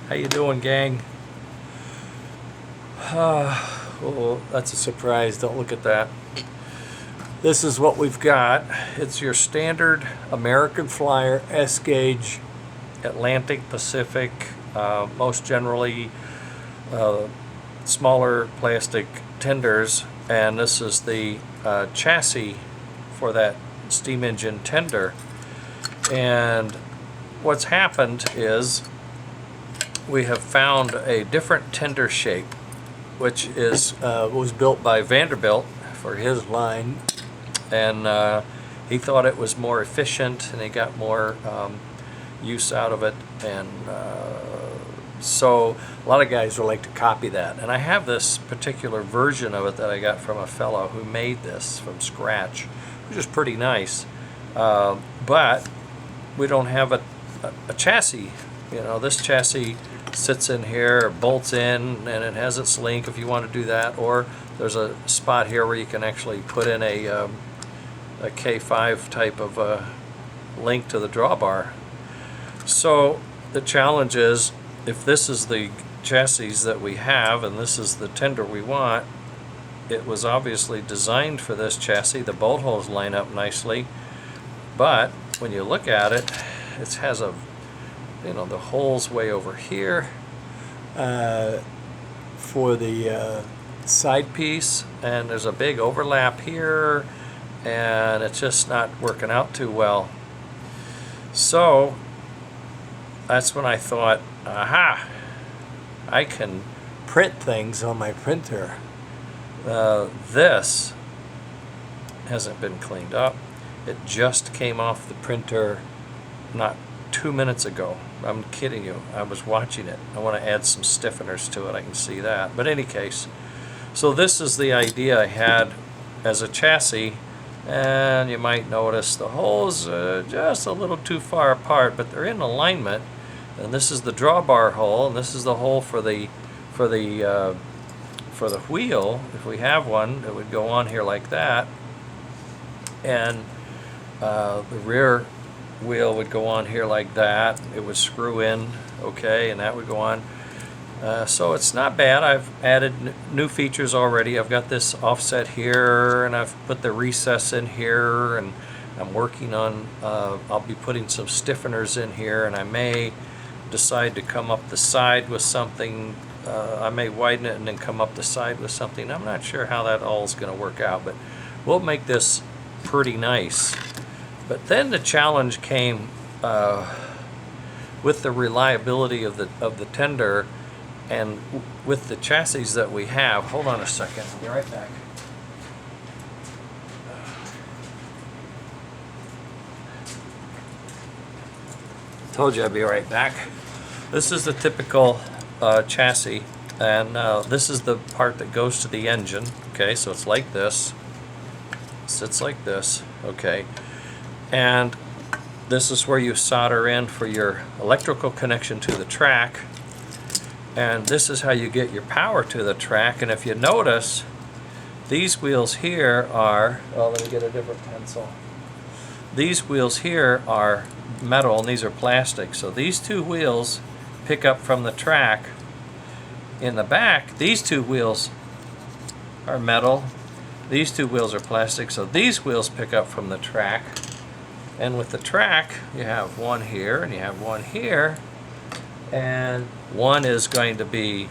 How you doing, gang? Oh, that's a surprise. Don't look at that. This is what we've got. It's your standard American Flyer S-gauge Atlantic Pacific, most generally smaller plastic tenders, and this is the chassis for that steam engine tender. And what's happened is we have found a different tender shape, which is was built by Vanderbilt for his line, and he thought it was more efficient and he got more use out of it, and so a lot of guys would like to copy that. And I have this particular version of it that I got from a fellow who made this from scratch, which is pretty nice, but we don't have a chassis. You know, this chassis sits in here, bolts in, and it has its link if you want to do that, or there's a spot here where you can actually put in a K5 type of link to the drawbar. So the challenge is, if this is the chassis that we have and this is the tender we want, it was obviously designed for this chassis. The bolt holes line up nicely, but when you look at it, it has a, you know, the holes way over here for the side piece, and there's a big overlap here, and it's just not working out too well. So that's when I thought, aha, I can print things on my printer. This hasn't been cleaned up. It just came off the printer not 2 minutes ago. I'm kidding you. I was watching it. I want to add some stiffeners to it. I can see that. But in any case, so this is the idea I had as a chassis, and you might notice the holes are just a little too far apart, but they're in alignment. And this is the drawbar hole, and this is the hole for the wheel. If we have one, it would go on here like that, and the rear wheel would go on here like that. It would screw in, okay, and that would go on. So it's not bad. I've added new features already. I've got this offset here, and I've put the recess in here, and I'm working on, I'll be putting some stiffeners in here, and I may decide to come up the side with something. I may widen it and then come up the side with something. I'm not sure how that all is going to work out, but we'll make this pretty nice. But then the challenge came with the reliability of the tender and with the chassis that we have. Hold on a second. I'll be right back. Told you I'd be right back. This is the typical chassis, and this is the part that goes to the engine. Okay, so it's like this. Sits like this. Okay. And this is where you solder in for your electrical connection to the track, and this is how you get your power to the track. And if you notice, these wheels here are, oh, let me get a different pencil. These wheels here are metal and these are plastic, so these two wheels pick up from the track. In the back, these two wheels are metal, these two wheels are plastic, so these wheels pick up from the track. And with the track, you have one here and you have one here, and one is going to be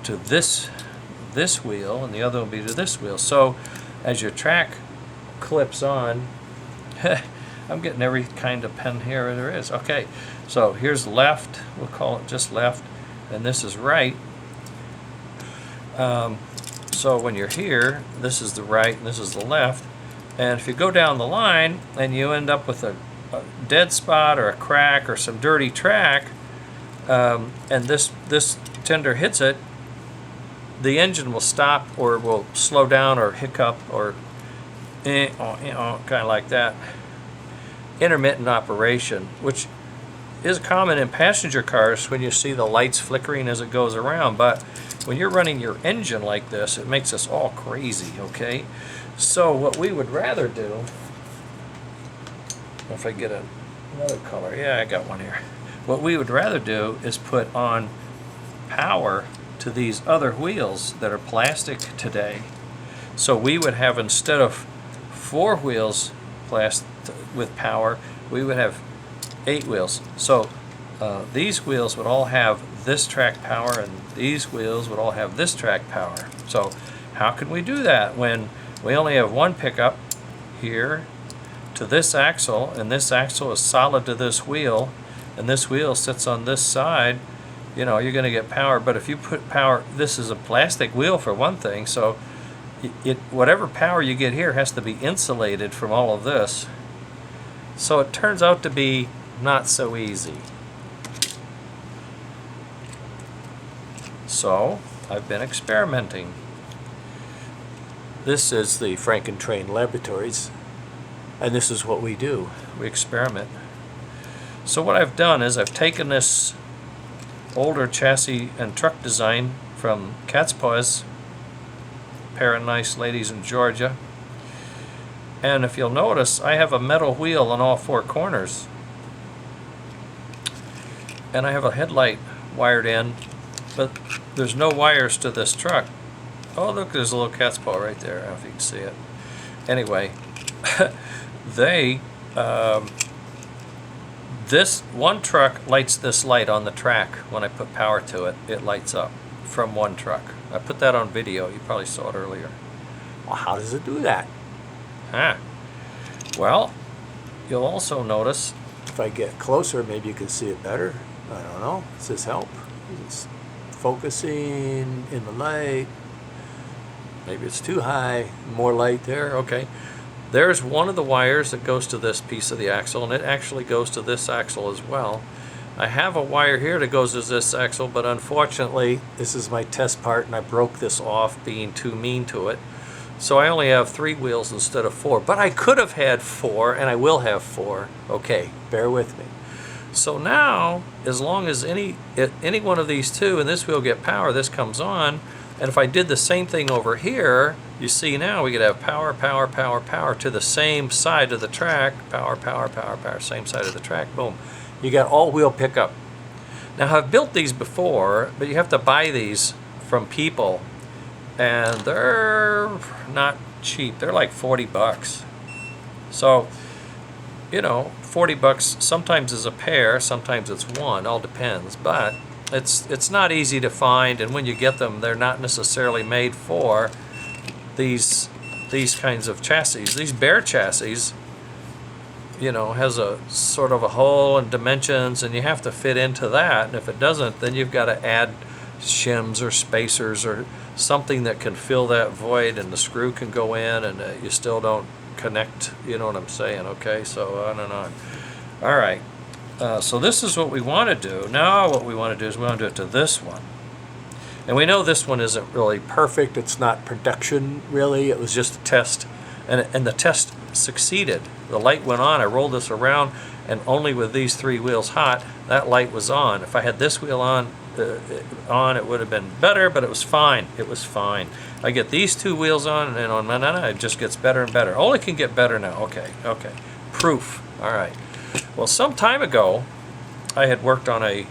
to this wheel and the other will be to this wheel. So as your track clips on, I'm getting every kind of pen here there is. Okay, so here's left, we'll call it just left, and this is right. So when you're here, this is the right and this is the left. And if you go down the line and you end up with a dead spot or a crack or some dirty track, and this tender hits it, the engine will stop or will slow down or hiccup or kind of like that. Intermittent operation, which is common in passenger cars when you see the lights flickering as it goes around, but when you're running your engine like this, it makes us all crazy, okay? So what we would rather do, if I get another color, yeah, I got one here. What we would rather do is put on power to these other wheels that are plastic today. So we would have, instead of 4 wheels with power, we would have 8 wheels. So these wheels would all have this track power, and these wheels would all have this track power. So how can we do that when we only have one pickup here to this axle, and this axle is solid to this wheel, and this wheel sits on this side? You know, you're going to get power. But if you put power, this is a plastic wheel for one thing, so whatever power you get here has to be insulated from all of this. So it turns out to be not so easy. So I've been experimenting. This is the Frankentrain Laboratories, and this is what we do. We experiment. So what I've done is I've taken this older chassis and truck design from Cat's Paws, a pair of nice ladies in Georgia. And if you'll notice, I have a metal wheel on all 4 corners. And I have a headlight wired in, but there's no wires to this truck. Oh, look, there's a little cat's paw right there. I don't know if you can see it. Anyway, this one truck lights this light on the track. When I put power to it, it lights up from one truck. I put that on video. You probably saw it earlier. Well, how does it do that? Well, you'll also notice, if I get closer, maybe you can see it better. I don't know. Does this help? It's focusing in the light. Maybe it's too high. More light there. okay, there's one of the wires that goes to this piece of the axle, and it actually goes to this axle as well. I have a wire here that goes to this axle, but unfortunately, this is my test part, and I broke this off being too mean to it. So I only have 3 wheels instead of 4. But I could have had 4, and I will have 4. Okay, bear with me. So now, as long as any one of these 2 and this wheel get power, this comes on. And if I did the same thing over here, you see now we could have power, power, power, power to the same side of the track. Power, power, power, power, same side of the track. Boom. You got all-wheel pickup. Now, I've built these before, but you have to buy these from people. And they're not cheap. They're like 40 bucks. So, you know, 40 bucks sometimes is a pair, sometimes it's one, all depends. But it's not easy to find, and when you get them, they're not necessarily made for these kinds of chassis. These bare chassis, you know, has a sort of a hole and dimensions, and you have to fit into that. And if it doesn't, then you've got to add shims or spacers or something that can fill that void, and the screw can go in, and you still don't connect. You know what I'm saying? Okay, so I don't know. All right. So this is what we want to do. Now what we want to do is we want to do it to this one. And we know this one isn't really Perfect. It's not production, really. It was just a test. And the test succeeded. The light went on. I rolled this around, and only with these 3 wheels hot, that light was on. If I had this wheel on, it would have been better, but it was fine. It was fine. I get these 2 wheels on, and on my it just gets better and better. Oh, it can get better now. Okay. Proof. All right. Well, some time ago, I had worked on a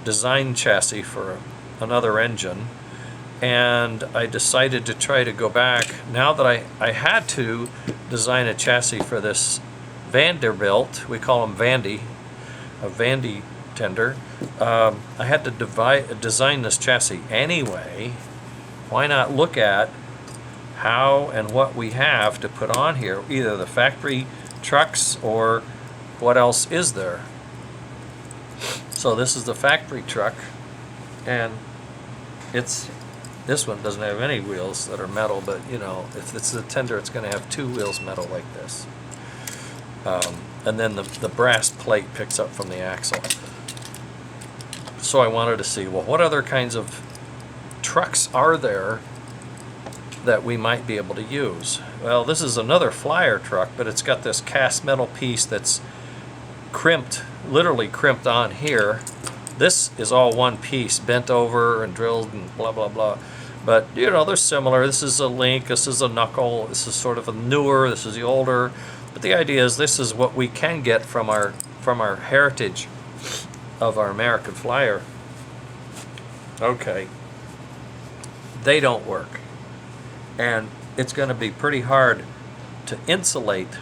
design chassis for another engine, and I decided to try to go back. Now that I had to design a chassis for this Vanderbilt, we call them Vandy, a Vandy tender. I had to design this chassis anyway. Why not look at how and what we have to put on here, either the factory trucks or what else is there? So this is the factory truck, and this one doesn't have any wheels that are metal, but you know, if it's the tender, it's going to have 2 wheels metal like this. And then the brass plate picks up from the axle. So I wanted to see, well, what other kinds of trucks are there that we might be able to use? Well, this is another Flyer truck, but it's got this cast metal piece that's crimped, literally crimped on here. This is all one piece, bent over and drilled and blah, blah, blah. But, you know, they're similar. This is a Link, this is a Knuckle, this is sort of a newer, this is the older. But the idea is this is what we can get from our heritage of our American Flyer. Okay. They don't work. And it's going to be pretty hard to insulate.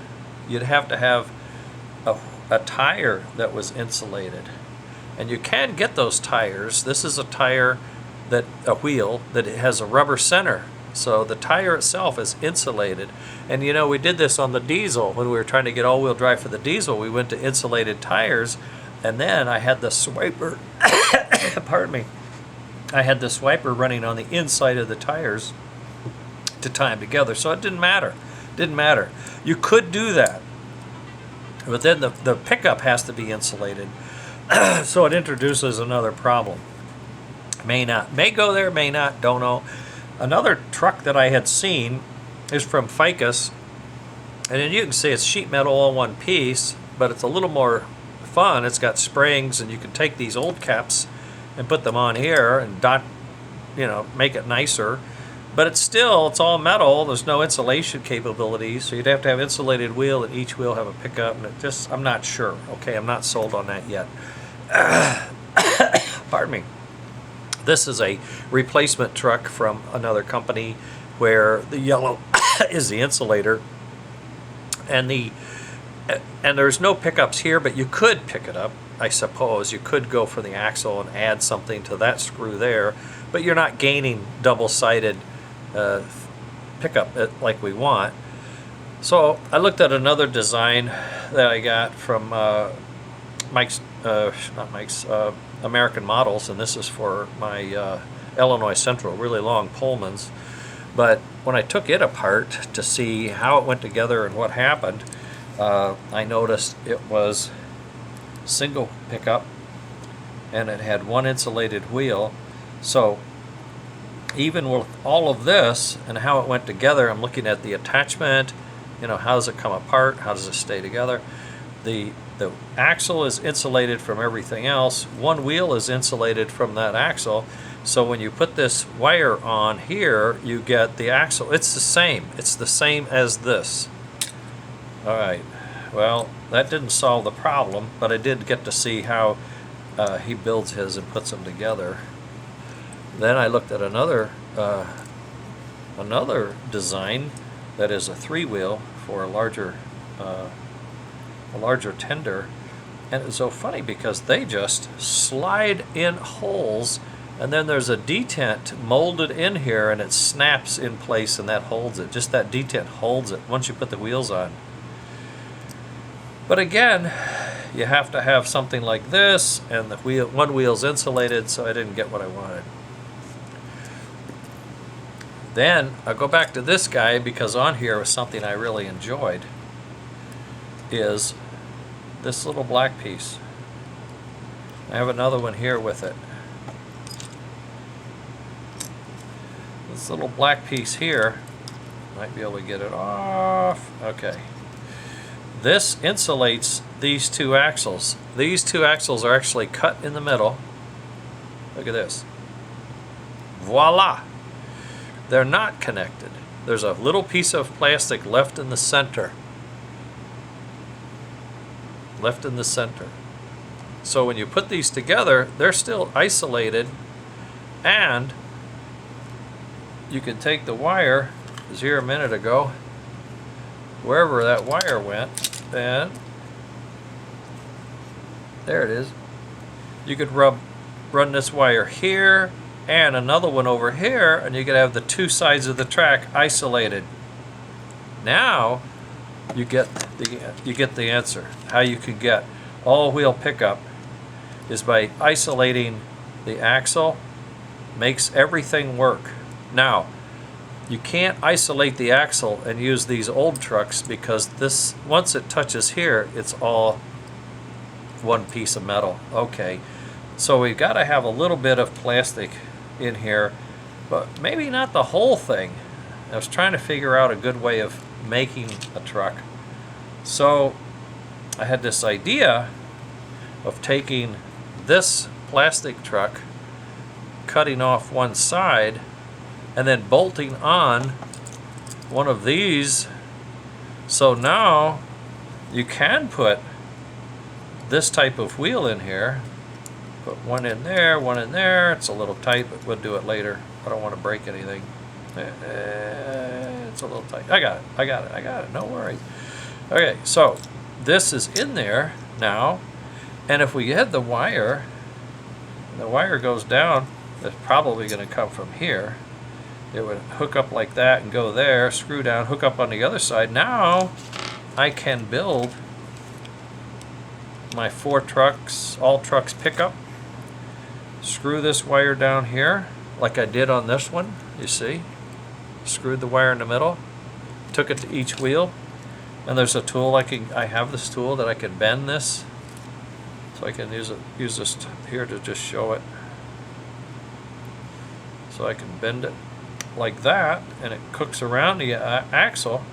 You'd have to have a tire that was insulated. And you can get those tires. This is a tire a wheel that it has a rubber center. So the tire itself is insulated. And you know, we did this on the diesel when we were trying to get all-wheel drive for the diesel. We went to insulated tires, and then I had the swiper, pardon me, I had the swiper running on the inside of the tires to tie them together. So it didn't matter. Didn't matter. You could do that. But then the pickup has to be insulated. So it introduces another problem. May go there, may not, don't know. Another truck that I had seen is from Ficus, and then you can see it's sheet metal all one piece, but it's a little more fun. It's got springs, and you can take these old caps and put them on here and make it nicer. But it's all metal. There's no insulation capabilities, so you'd have to have insulated wheel, and each wheel have a pickup. And I'm not sure. Okay, I'm not sold on that yet. Pardon me. This is a replacement truck from another company where the yellow is the insulator, and there's no pickups here, but you could pick it up. I suppose you could go for the axle and add something to that screw there, but you're not gaining double-sided pickup like we want. So I looked at another design that I got from American Models, and this is for my Illinois Central, really long Pullmans. But when I took it apart to see how it went together and what happened, I noticed it was single pickup, and it had one insulated wheel. So even with all of this and how it went together, I'm looking at the attachment, how does it come apart, how does it stay together. The axle is insulated from everything else. One wheel is insulated from that axle. So when you put this wire on here, you get the axle. It's the same. It's the same as this. All right. Well, that didn't solve the problem, but I did get to see how he builds his and puts them together. Then I looked at another design that is a 3-wheel for a larger tender, and it's so funny because they just slide in holes, and then there's a detent molded in here, and it snaps in place, and that holds it. Just that detent holds it once you put the wheels on. But again, you have to have something like this, and the one wheel's insulated, so I didn't get what I wanted. Then I'll go back to this guy, because on here was something I really enjoyed, is this little black piece. I have another one here with it. This little black piece here, might be able to get it off. Okay. This insulates these two axles. These two axles are actually cut in the middle. Look at this. Voila! They're not connected. There's a little piece of plastic left in the center. Left in the center. So when you put these together, they're still isolated, and you can take the wire, it was here a minute ago, wherever that wire went, and there it is. You could run this wire here and another one over here, and you could have the two sides of the track isolated. Now you get the answer. How you could get all-wheel pickup is by isolating the axle. Makes everything work. Now, you can't isolate the axle and use these old trucks, because this, once it touches here, it's all one piece of metal. Okay, so we've got to have a little bit of plastic in here, but maybe not the whole thing. I was trying to figure out a good way of making a truck. So I had this idea of taking this plastic truck, cutting off one side, and then bolting on one of these. So now you can put this type of wheel in here, Put one in there, one in there. It's a little tight, but we'll do it later. I don't want to break anything. It's a little tight. I got it. No worries. Okay, so this is in there now, and if we had the wire goes down, it's probably going to come from here. It would hook up like that and go there, screw down, hook up on the other side. Now I can build my 4 trucks, all trucks pickup. Screw this wire down here like I did on this one, you see. Screwed the wire in the middle, took it to each wheel, and there's a tool I have this tool that I can bend this, so I can use this here to just show it. So I can bend it like that, and it cooks around the axle,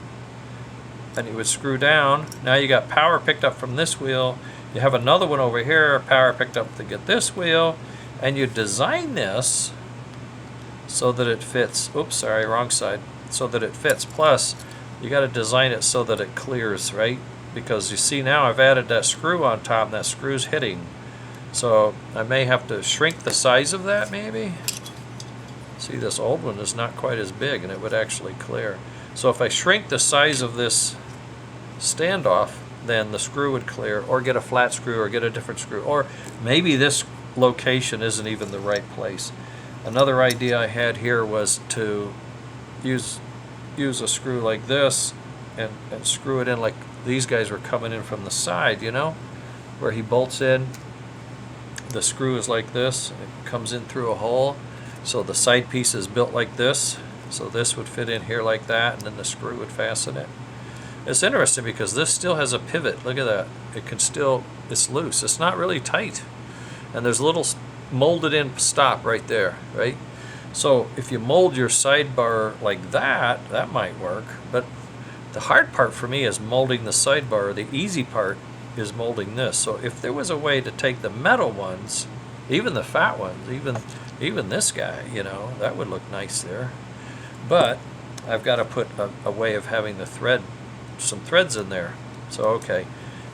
and you would screw down. Now you got power picked up from this wheel. You have another one over here, power picked up to get this wheel, and you design this so that it fits. Oops, sorry, wrong side. So that it fits. Plus, you got to design it so that it clears, right? Because you see now I've added that screw on top, and that screw's hitting. So I may have to shrink the size of that, maybe. See, this old one is not quite as big, and it would actually clear. So if I shrink the size of this standoff, then the screw would clear, or get a flat screw, or get a different screw, or maybe this location isn't even the right place. Another idea I had here was to use a screw like this and screw it in like these guys were coming in from the side, you know, where he bolts in. The screw is like this, it comes in through a hole, so the side piece is built like this, so this would fit in here like that, and then the screw would fasten it. It's interesting because this still has a pivot. Look at that. It can still, it's loose. It's not really tight. And there's a little molded in stop right there, right? So if you mold your sidebar like that, that might work. But the hard part for me is molding the sidebar. The easy part is molding this. So if there was a way to take the metal ones, even the fat ones, even this guy, you know, that would look nice there. But I've got to put a way of having the some threads in there. So okay,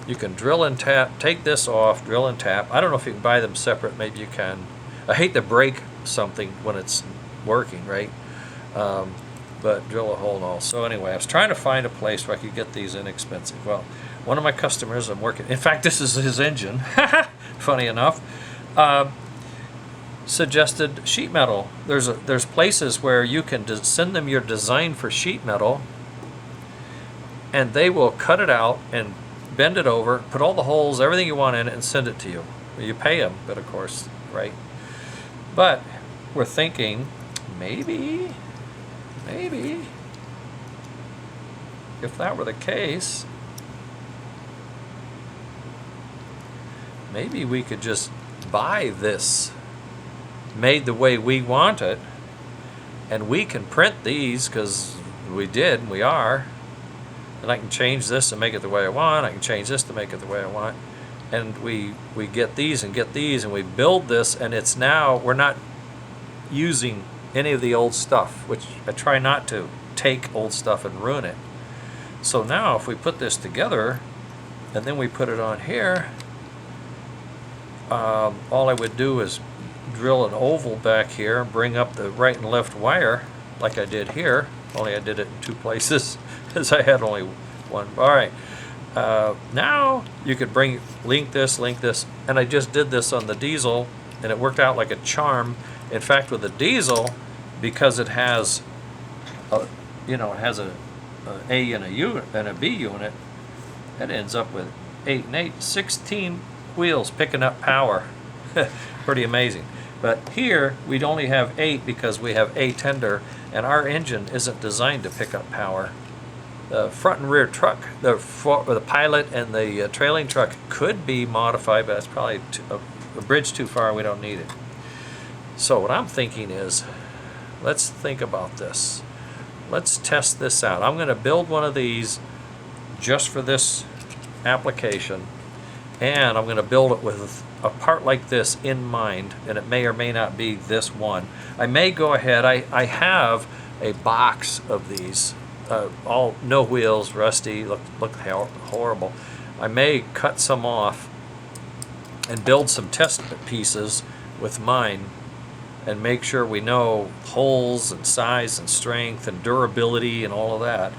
you can drill and tap, take this off, drill and tap. I don't know if you can buy them separate, maybe you can. I hate to break something when it's working, right? But drill a hole and all. So anyway, I was trying to find a place where I could get these inexpensive. Well, one of my customers, I'm working, in fact this is his engine, funny enough, suggested sheet metal. There's places where you can send them your design for sheet metal, and they will cut it out and bend it over, put all the holes, everything you want in it, and send it to you. You pay them, but of course, right? But we're thinking, maybe, if that were the case, maybe we could just buy this made the way we want it, and we can print these, because we are, and I can change this and make it the way I want, I can change this to make it the way I want, and we get these and get these, and we build this, and it's now, we're not using any of the old stuff, which I try not to take old stuff and ruin it. So now if we put this together, and then we put it on here, all I would do is drill an oval back here, bring up the right and left wire like I did here, only I did it in 2 places because I had only one. All right, now you could link this, and I just did this on the diesel, and it worked out like a charm. In fact, with the diesel, because it has a A and a U and a B unit, it ends up with 8 and 8, 16 wheels picking up power. Pretty amazing. But here we'd only have 8 because we have A tender, and our engine isn't designed to pick up power. The front and rear truck, the pilot and the trailing truck could be modified, but that's probably a bridge too far. We don't need it. So what I'm thinking is, let's think about this. Let's test this out. I'm going to build one of these just for this application, and I'm going to build it with a part like this in mind, and it may or may not be this one. I may go ahead, I have a box of these, all no wheels, rusty, look horrible. I may cut some off and build some test pieces with mine and make sure we know holes and size and strength and durability and all of that.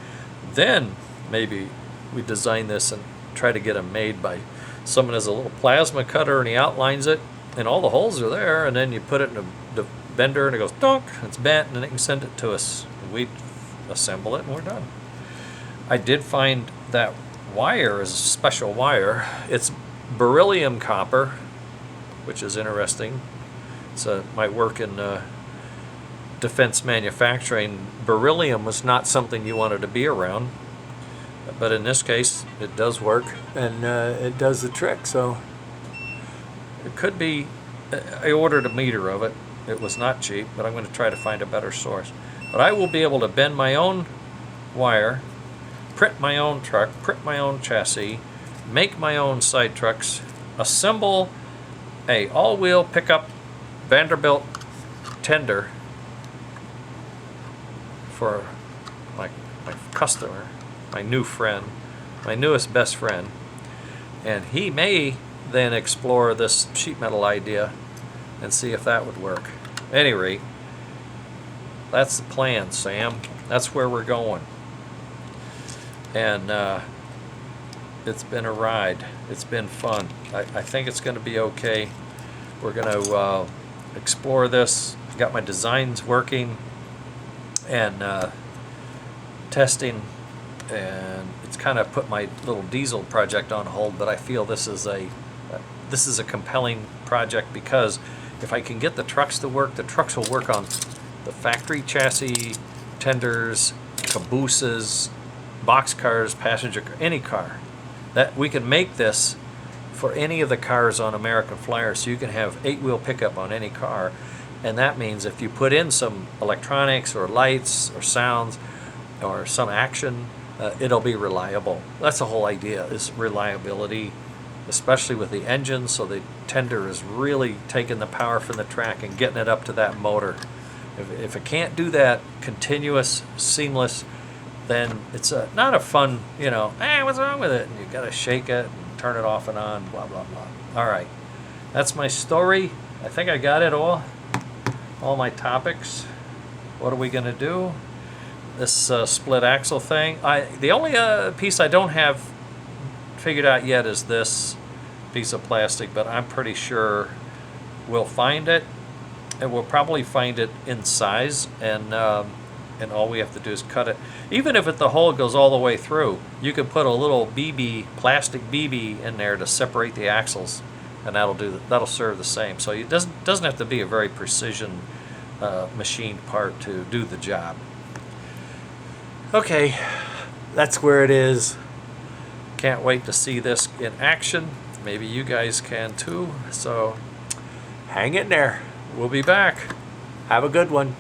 Then maybe we design this and try to get them made by someone has a little plasma cutter and he outlines it and all the holes are there, and then you put it in the bender and it goes donk, it's bent, and then they can send it to us. We assemble it and we're done. I did find that wire is a special wire. It's beryllium copper, which is interesting. So might work in defense manufacturing. Beryllium was not something you wanted to be around, but in this case, it does work, And it does the trick. So it could be. I ordered a meter of it. It was not cheap, but I'm going to try to find a better source. But I will be able to bend my own wire, print my own truck, print my own chassis, make my own side trucks, assemble a all-wheel pickup Vanderbilt tender for my customer, my new friend, my newest best friend, and he may then explore this sheet metal idea and see if that would work. At any rate, that's the plan, Sam. That's where we're going. And it's been a ride. It's been fun. I think it's going to be okay. We're going to explore this. Got my designs working and testing, and it's kind of put my little diesel project on hold. But I feel this is a compelling project because if I can get the trucks to work, the trucks will work on the factory chassis, tenders, cabooses, box cars, passenger car, any car. That we can make this for any of the cars on American Flyer, so you can have 8-wheel pickup on any car. And that means if you put in some electronics or lights or sounds or some action, it'll be reliable. That's the whole idea, is reliability, especially with the engine, so the tender is really taking the power from the track and getting it up to that motor. If it can't do that continuous, seamless, then it's not a fun, hey, what's wrong with it? And you got to shake it and turn it off and on, blah, blah, blah. All right, that's my story. I think I got it all my topics. What are we going to do? This split axle thing. The only piece I don't have figured out yet is this piece of plastic, but I'm pretty sure we'll find it, and we'll probably find it in size, and all we have to do is cut it. Even if the hole goes all the way through, you could put a little plastic BB in there to separate the axles, and that'll serve the same. So it doesn't have to be a very precision machined part to do the job. okay, that's where it is. Can't wait to see this in action. Maybe you guys can too. So Hang in there. we'll be back. Have a good one.